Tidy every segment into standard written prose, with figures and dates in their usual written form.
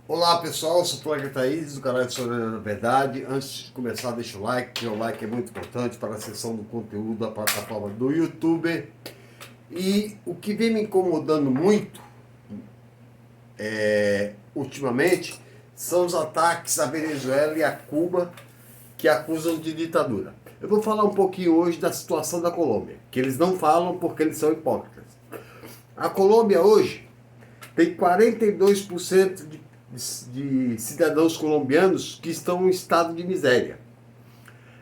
Olá pessoal, eu sou o Flávio Thaís, do canal de Soberania da Verdade. Antes de começar, deixa o like, porque o like é muito importante para a seção do conteúdo da plataforma do YouTube. E o que vem me incomodando muito ultimamente são os ataques à Venezuela e a Cuba que acusam de ditadura. Eu vou falar um pouquinho hoje da situação da Colômbia, que eles não falam porque eles são hipócritas. A Colômbia hoje tem 42% de cidadãos colombianos que estão em estado de miséria.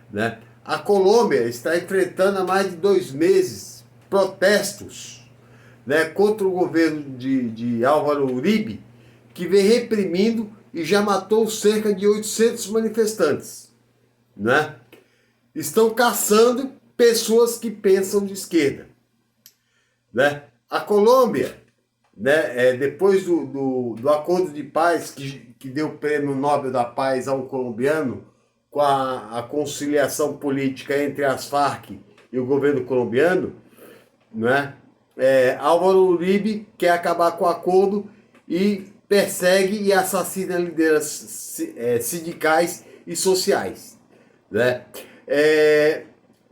Né? A Colômbia está enfrentando há mais de 2 meses protestos, né, contra o governo de Álvaro Uribe, que vem reprimindo e já matou cerca de 800 manifestantes. Né? Estão caçando pessoas que pensam de esquerda. Né? A Colômbia, né, depois do acordo de paz que deu o prêmio Nobel da Paz a um colombiano, com a conciliação política entre as Farc e o governo colombiano, né, Álvaro Uribe quer acabar com o acordo e persegue e assassina lideranças sindicais e sociais. Né?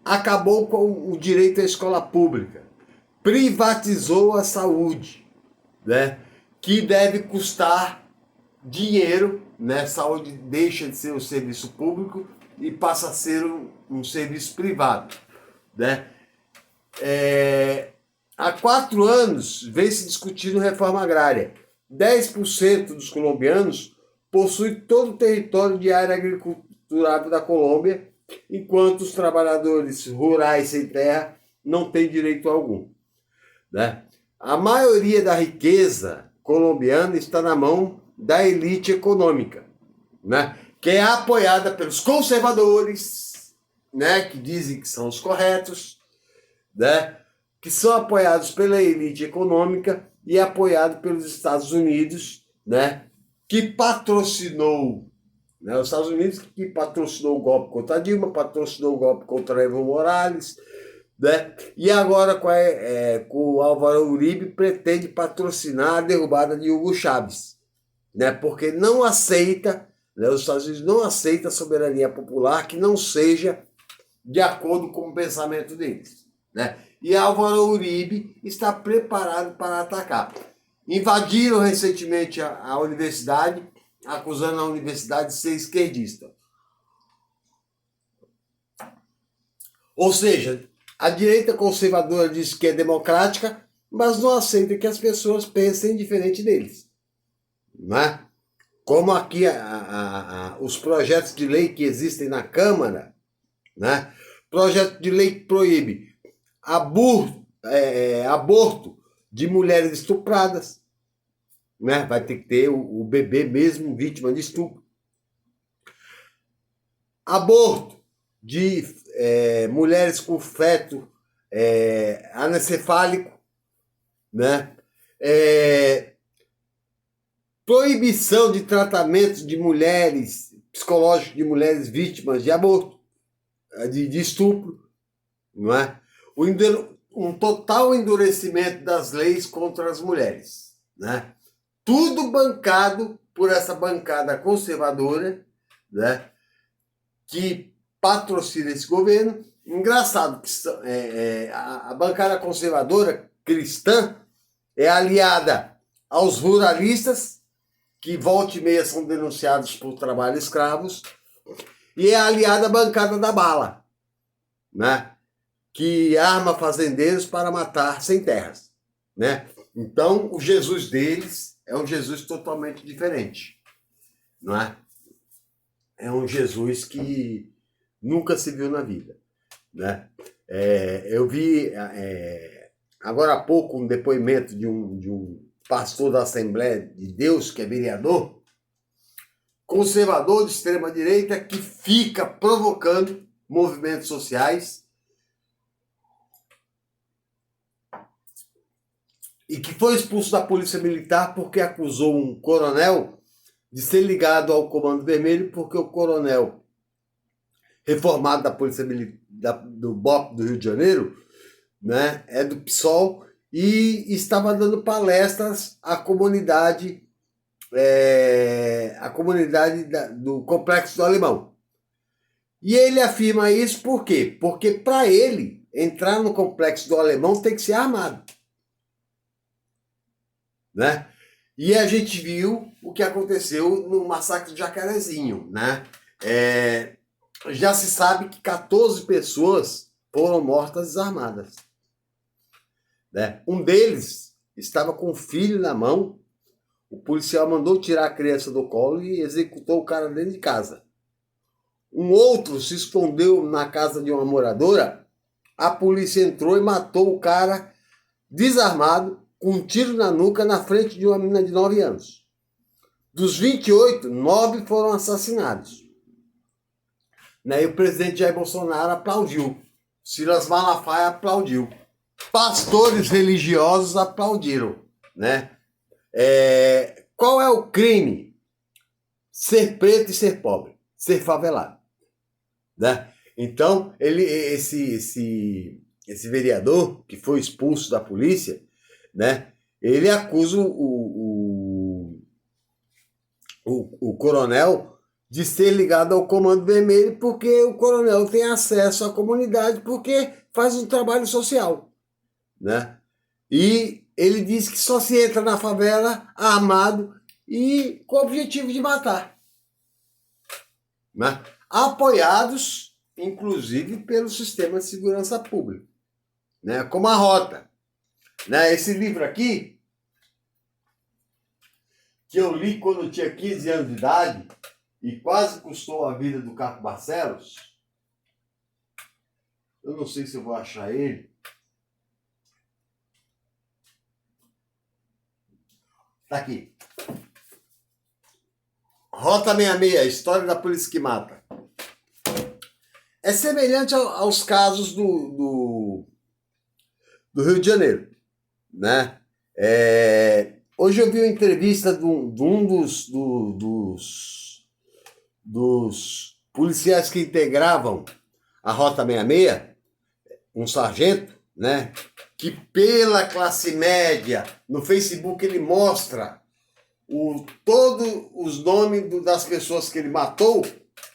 Acabou com o direito à escola pública, privatizou a saúde, né? Que deve custar dinheiro, né? Saúde deixa de ser um serviço público e passa a ser um serviço privado, né? Há 4 anos vem se discutindo reforma agrária. 10% dos colombianos possuem todo o território de área agriculturável da Colômbia, enquanto os trabalhadores rurais sem terra não têm direito algum. Né? A maioria da riqueza colombiana está na mão da elite econômica, né? Que é apoiada pelos conservadores, né? Que dizem que são os corretos, né? Que são apoiados pela elite econômica e apoiados pelos Estados Unidos, né? Que patrocinou, né? Os Estados Unidos que patrocinou o golpe contra a Dilma, patrocinou o golpe contra Evo Morales, né? E agora com o Álvaro Uribe pretende patrocinar a derrubada de Hugo Chávez, né? Porque não aceita, né? Os Estados Unidos não aceita a soberania popular que não seja de acordo com o pensamento deles, né? E Álvaro Uribe está preparado para atacar. Invadiram recentemente a universidade, acusando a universidade de ser esquerdista. Ou seja, a direita conservadora diz que é democrática, mas não aceita que as pessoas pensem diferente deles. Não é? Como aqui os projetos de lei que existem na Câmara, né? Projeto de lei que proíbe aborto de mulheres estupradas, né? Vai ter que ter o bebê mesmo vítima de estupro. Aborto de mulheres com feto anencefálico, né? Proibição de tratamento de mulheres, psicológico de mulheres vítimas de aborto, de estupro, não é? Um total endurecimento das leis contra as mulheres, né? Tudo bancado por essa bancada conservadora, né? Que patrocina esse governo. Engraçado que a bancada conservadora cristã é aliada aos ruralistas, que volta e meia são denunciados por trabalho escravos, e é aliada à bancada da bala, né? Que arma fazendeiros para matar sem terras, né? Então, o Jesus deles é um Jesus totalmente diferente, não é? É um Jesus que nunca se viu na vida, né? Eu vi agora há pouco um depoimento de um pastor da Assembleia de Deus, que é vereador, conservador de extrema-direita, que fica provocando movimentos sociais e que foi expulso da Polícia Militar porque acusou um coronel de ser ligado ao Comando Vermelho, porque o coronel reformado da Polícia Militar do BOP do Rio de Janeiro, né, é do PSOL, e estava dando palestras à comunidade a comunidade do Complexo do Alemão. E ele afirma isso por quê? Porque para ele entrar no Complexo do Alemão tem que ser armado. Né? E a gente viu o que aconteceu no massacre de Jacarezinho. Né? Já se sabe que 14 pessoas foram mortas desarmadas. Né? Um deles estava com o filho na mão, o policial mandou tirar a criança do colo e executou o cara dentro de casa. Um outro se escondeu na casa de uma moradora, a polícia entrou e matou o cara desarmado, com um tiro na nuca na frente de uma menina de 9 anos. Dos 28, 9 foram assassinados. E o presidente Jair Bolsonaro aplaudiu. Silas Malafaia aplaudiu. Pastores religiosos aplaudiram. Né? Qual é o crime? Ser preto e ser pobre. Ser favelado. Né? Então, esse vereador que foi expulso da polícia, né, ele acusa o coronel de ser ligado ao Comando Vermelho, porque o coronel tem acesso à comunidade, porque faz um trabalho social. Né? E ele diz que só se entra na favela armado e com o objetivo de matar. Né? Apoiados, inclusive, pelo sistema de segurança pública. Né? Como a Rota. Né? Esse livro aqui, que eu li quando eu tinha 15 anos de idade, e quase custou a vida do Caco Barcelos. Eu não sei se eu vou achar ele. Tá aqui. Rota 66, História da Polícia que Mata. É semelhante aos casos do Rio de Janeiro. Né? Hoje eu vi uma entrevista de um dos policiais que integravam a Rota 66, um sargento, né, que pela classe média, no Facebook ele mostra todos os nomes das pessoas que ele matou,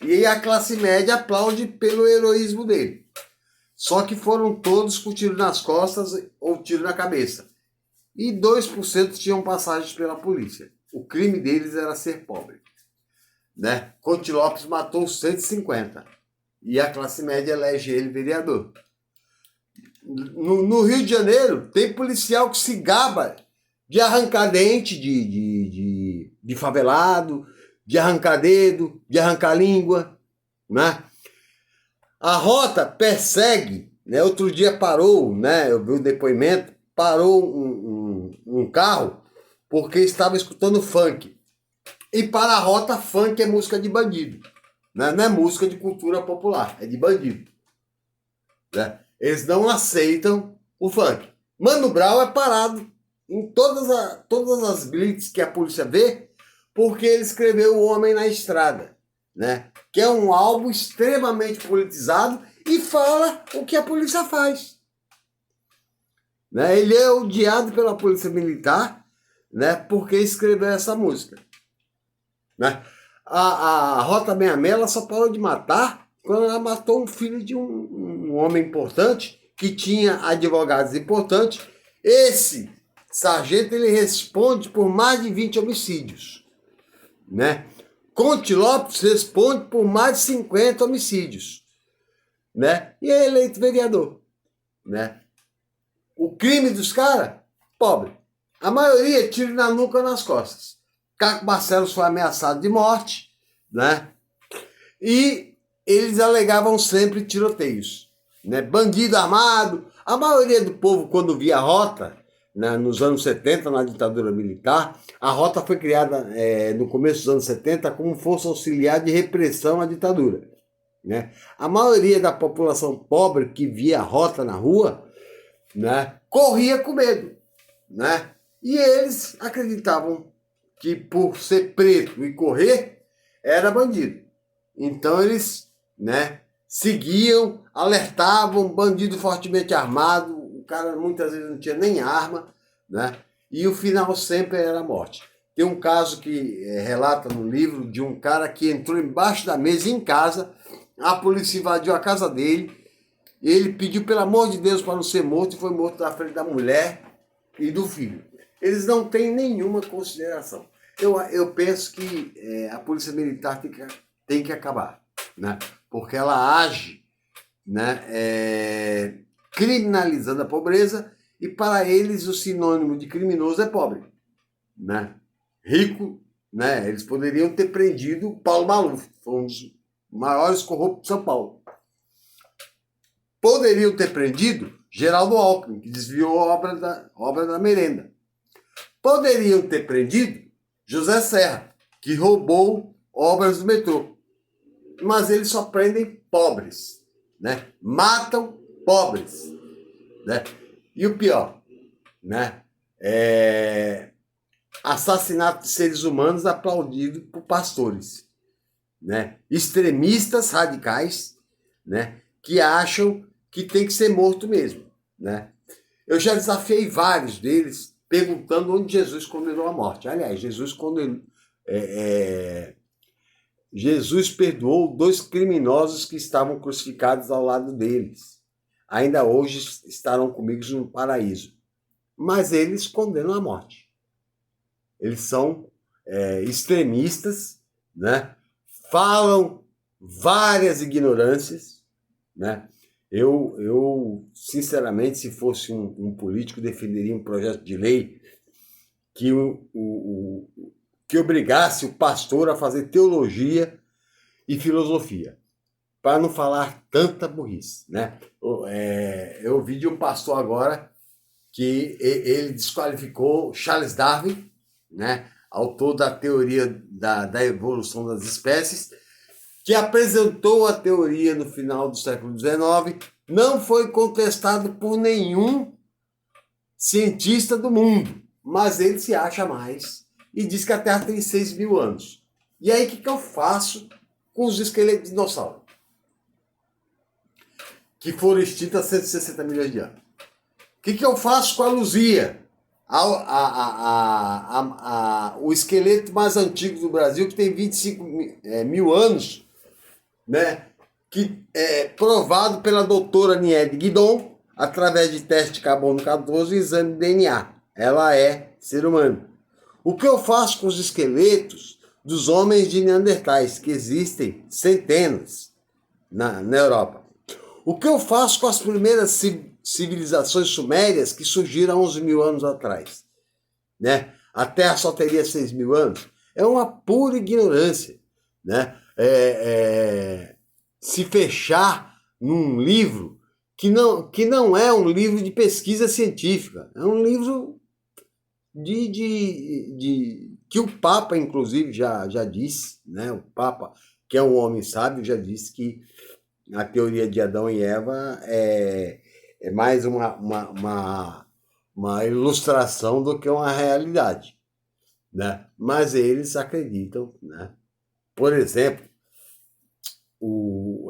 e a classe média aplaude pelo heroísmo dele. Só que foram todos com tiro nas costas ou tiro na cabeça. E 2% tinham passagens pela polícia. O crime deles era ser pobre. Né? Conte Lopes matou 150. E a classe média elege ele vereador. No Rio de Janeiro, tem policial que se gaba de arrancar dente de favelado, de arrancar dedo, de arrancar língua. Né? A Rota persegue, né? Outro dia parou, né? Eu vi o depoimento, parou um carro porque estava escutando funk. E para a Rota, funk é música de bandido. Né? Não é música de cultura popular, é de bandido. Né? Eles não aceitam o funk. Mano Brown é parado em todas as blitz que a polícia vê, porque ele escreveu O Homem na Estrada, né? Que é um álbum extremamente politizado e fala o que a polícia faz. Né? Ele é odiado pela polícia militar, né? Porque escreveu essa música. Né? A Rota 66 ela só parou de matar quando ela matou um filho de um homem importante, que tinha advogados importantes. Esse sargento ele responde por mais de 20 homicídios. Né? Conte Lopes responde por mais de 50 homicídios. Né? E é eleito vereador. Né? O crime dos caras, pobre. A maioria tiro na nuca ou nas costas. Caco Barcelos foi ameaçado de morte, né? E eles alegavam sempre tiroteios, né? Bandido armado. A maioria do povo, quando via a Rota, né, nos anos 70, na ditadura militar, a Rota foi criada no começo dos anos 70 como força auxiliar de repressão à ditadura. Né? A maioria da população pobre que via a Rota na rua, né, corria com medo. Né? E eles acreditavam que por ser preto e correr, era bandido. Então eles, né, seguiam, alertavam, bandido fortemente armado, o cara muitas vezes não tinha nem arma, né? E o final sempre era a morte. Tem um caso que relata no livro de um cara que entrou embaixo da mesa em casa, a polícia invadiu a casa dele, ele pediu pelo amor de Deus para não ser morto e foi morto na frente da mulher e do filho. Eles não têm nenhuma consideração. Eu penso que a polícia militar tem que acabar, né? Porque ela age, né, criminalizando a pobreza, e para eles o sinônimo de criminoso é pobre, né? Rico, né? Eles poderiam ter prendido Paulo Maluf, foi um dos maiores corruptos de São Paulo. Poderiam ter prendido Geraldo Alckmin, que desviou a obra da merenda. Poderiam ter prendido José Serra, que roubou obras do metrô. Mas eles só prendem pobres, né? Matam pobres, né? E o pior, né? Assassinato de seres humanos aplaudido por pastores, né? Extremistas radicais, né? Que acham que tem que ser morto mesmo, né? Eu já desafiei vários deles perguntando onde Jesus condenou a morte. Aliás, Jesus perdoou 2 criminosos que estavam crucificados ao lado deles. Ainda hoje estarão comigo no paraíso. Mas eles condenam a morte. Eles são extremistas, né? Falam várias ignorâncias, né? Eu, sinceramente, se fosse um político, defenderia um projeto de lei que, que obrigasse o pastor a fazer teologia e filosofia, para não falar tanta burrice, né? Eu vi de um pastor agora que ele desqualificou Charles Darwin, né? Autor da teoria da evolução das espécies, que apresentou a teoria no final do século XIX, não foi contestado por nenhum cientista do mundo, mas ele se acha mais e diz que a Terra tem 6 mil anos. E aí, o que eu faço com os esqueletos de dinossauro, que foram extintos há 160 milhões de anos? O que eu faço com a Luzia, o esqueleto mais antigo do Brasil, que tem 25 mil anos, né? Que é provado pela doutora Niede Guidon, através de teste de carbono 14 e exame de DNA. Ela é ser humano. O que eu faço com os esqueletos dos homens de Neandertais, que existem centenas na Europa? O que eu faço com as primeiras civilizações sumérias que surgiram há 11 mil anos atrás, né? A Terra só teria 6 mil anos? É uma pura ignorância, né? Se fechar num livro que não é um livro de pesquisa científica, é um livro que o Papa, inclusive, já disse, né? O Papa, que é um homem sábio, já disse que a teoria de Adão e Eva é mais uma ilustração do que uma realidade, né? Mas eles acreditam, né? Por exemplo,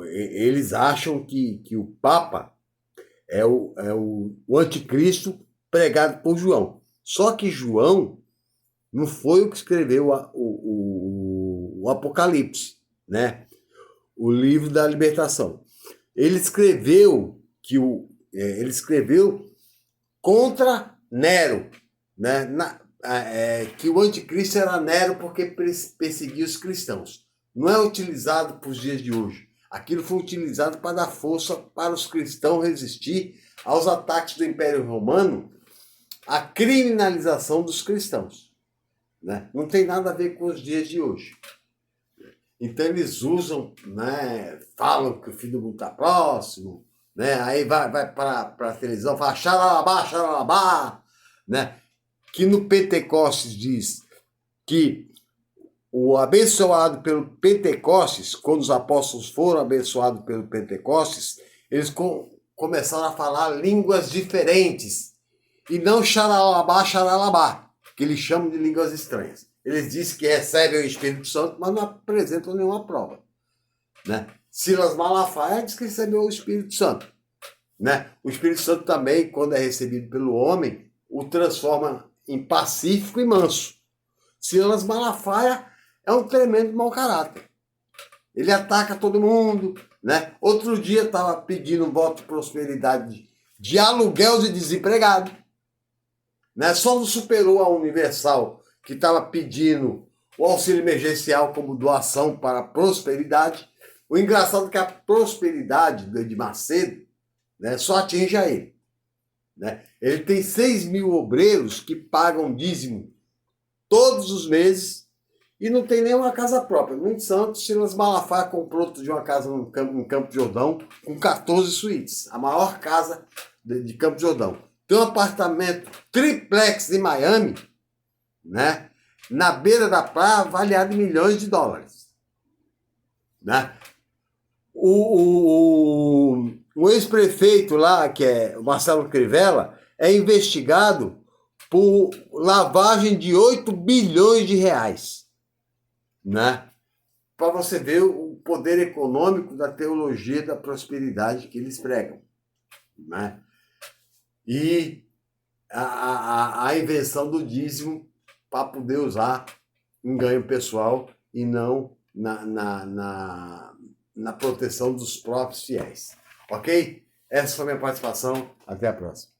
eles acham que o Papa é o anticristo pregado por João. Só que João não foi o que escreveu o Apocalipse, né? O livro da libertação. Ele escreveu contra Nero, né? Que o anticristo era Nero porque perseguia os cristãos. Não é utilizado para os dias de hoje. Aquilo foi utilizado para dar força para os cristãos resistir aos ataques do Império Romano, à criminalização dos cristãos, né? Não tem nada a ver com os dias de hoje. Então eles usam, né? Falam que o fim do mundo está próximo, né? Aí vai para a televisão, fala xalalabá, xalalabá, né? Que no Pentecostes diz que o abençoado pelo Pentecostes, quando os apóstolos foram abençoados pelo Pentecostes, eles começaram a falar línguas diferentes, e não xalalabá, xalalabá, que eles chamam de línguas estranhas. Eles dizem que recebem o Espírito Santo, mas não apresentam nenhuma prova, né? Silas Malafaia diz que recebeu o Espírito Santo, né? O Espírito Santo também, quando é recebido pelo homem, o transforma em pacífico e manso. Silas Malafaia é um tremendo mau caráter. Ele ataca todo mundo, né? Outro dia estava pedindo voto de prosperidade de aluguel de desempregado, né? Só não superou a Universal, que estava pedindo o auxílio emergencial como doação para a prosperidade. O engraçado é que a prosperidade do Edir Macedo, né, só atinge a ele, né? Ele tem 6 mil obreiros que pagam dízimo todos os meses e não tem nenhuma casa própria. No entanto, Silas Malafaia comprou de uma casa em Campo de Jordão com 14 suítes, a maior casa de Campo de Jordão. Tem um apartamento triplex em Miami, né, na beira da praia, avaliado em milhões de dólares. Né? O ex-prefeito lá, que é o Marcelo Crivella, é investigado por lavagem de 8 bilhões de reais. Né? Para você ver o poder econômico da teologia da prosperidade que eles pregam. Né? E a invenção do dízimo para poder usar em ganho pessoal e não na proteção dos próprios fiéis. Ok? Essa foi a minha participação. Até a próxima.